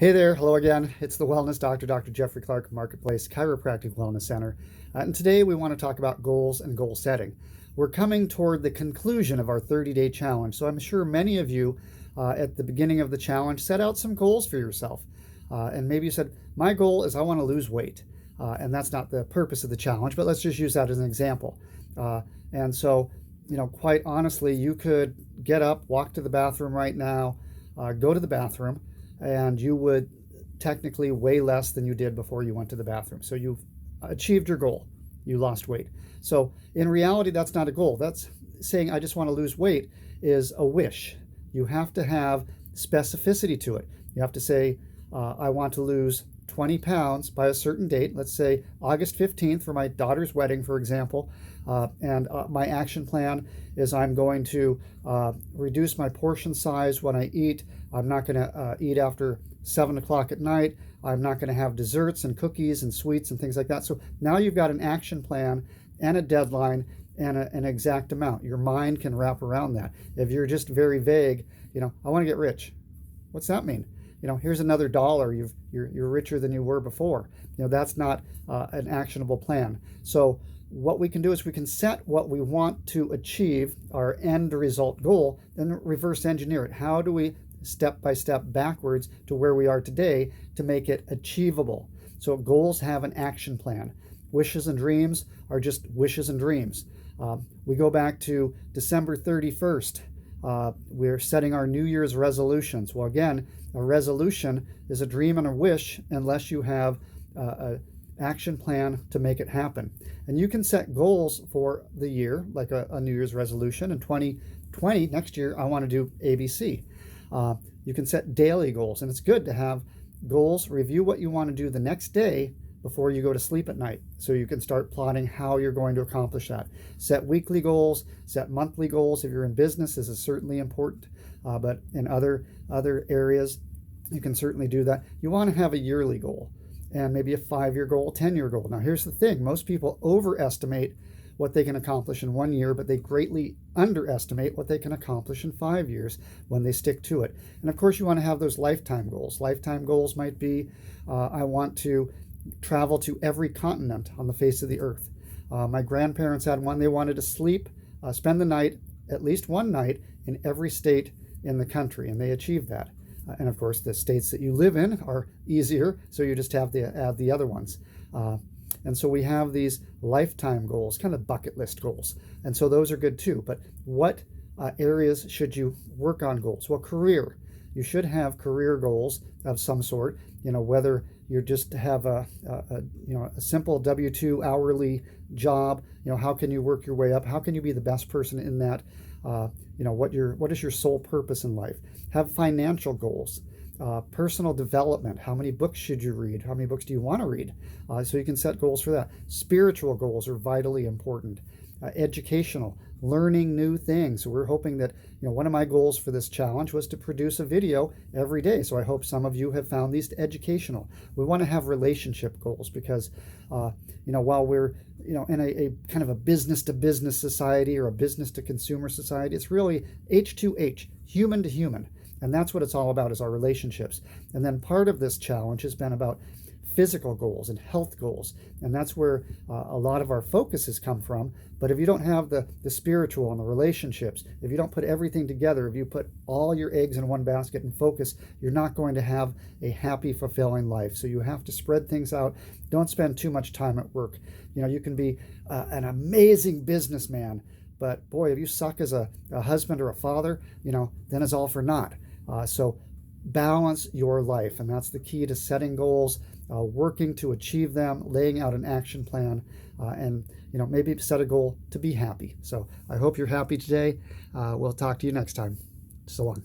Hey there, hello again. It's the Wellness Doctor, Dr. Jeffrey Clark, Marketplace Chiropractic Wellness Center. And today we want to talk about goals and goal setting. We're coming toward the conclusion of our 30-day challenge. So I'm sure many of you at the beginning of the challenge set out some goals for yourself. And maybe you said, my goal is I want to lose weight. And that's not the purpose of the challenge, but let's just use that as an example. And so, quite honestly, you could get up, walk to the bathroom right now, go to the bathroom, and you would technically weigh less than you did before you went to the bathroom. So you've achieved your goal. You lost weight. So in reality, that's not a goal. That's saying, I just want to lose weight is a wish. You have to have specificity to it. You have to say, I want to lose 20 pounds by a certain date. Let's say August 15th for my daughter's wedding, for example. And my action plan is I'm going to reduce my portion size when I eat. I'm not going to eat after 7 o'clock at night. I'm not going to have desserts and cookies and sweets and things like that. So now you've got an action plan and a deadline and an exact amount. Your mind can wrap around that. If you're just very vague, I want to get rich. What's that mean? Here's another dollar. You're richer than you were before. That's not an actionable plan. So what we can do is we can set what we want to achieve, our end result goal, then reverse engineer it. How do we step by step backwards to where we are today to make it achievable? So goals have an action plan. Wishes and dreams are just wishes and dreams. We go back to December 31st. We're setting our New Year's resolutions. Well, again, a resolution is a dream and a wish unless you have an action plan to make it happen. And you can set goals for the year, like a New Year's resolution. In 2020, next year, I want to do ABC. You can set daily goals, and it's good to have goals, review what you want to do the next day before you go to sleep at night, so you can start plotting how you're going to accomplish that. Set weekly goals, set monthly goals. If you're in business, this is certainly important, but in other areas, you can certainly do that. You want to have a yearly goal, and maybe a 5-year goal, 10-year goal. Now, here's the thing. Most people overestimate what they can accomplish in 1 year, but they greatly underestimate what they can accomplish in 5 years when they stick to it. And of course, you want to have those lifetime goals. Lifetime goals might be, I want to travel to every continent on the face of the earth. My grandparents had one. They wanted to spend the night, at least one night, in every state in the country, and they achieved that. And of course, the states that you live in are easier, so you just have to add the other ones. And so we have these lifetime goals, kind of bucket list goals. And so those are good too. But what areas should you work on goals? Well, career. You should have career goals of some sort, whether you just have a simple W-2 hourly job, how can you work your way up? How can you be the best person in that? What is your sole purpose in life? Have financial goals. Personal development. How many books should you read? How many books do you want to read? So you can set goals for that. Spiritual goals are vitally important. Educational, learning new things. So we're hoping that, one of my goals for this challenge was to produce a video every day. So I hope some of you have found these educational. We want to have relationship goals because, while we're, in a kind of a business to business society or a business to consumer society, it's really H2H, human to human. And that's what it's all about, is our relationships. And then part of this challenge has been about physical goals and health goals. And that's where a lot of our focus has come from. But if you don't have the spiritual and the relationships, if you don't put everything together, if you put all your eggs in one basket and focus, you're not going to have a happy, fulfilling life. So you have to spread things out. Don't spend too much time at work. You can be an amazing businessman, but boy, if you suck as a husband or a father, then it's all for naught. So balance your life, and that's the key to setting goals, working to achieve them, laying out an action plan, and maybe set a goal to be happy. So I hope you're happy today. We'll talk to you next time. So long.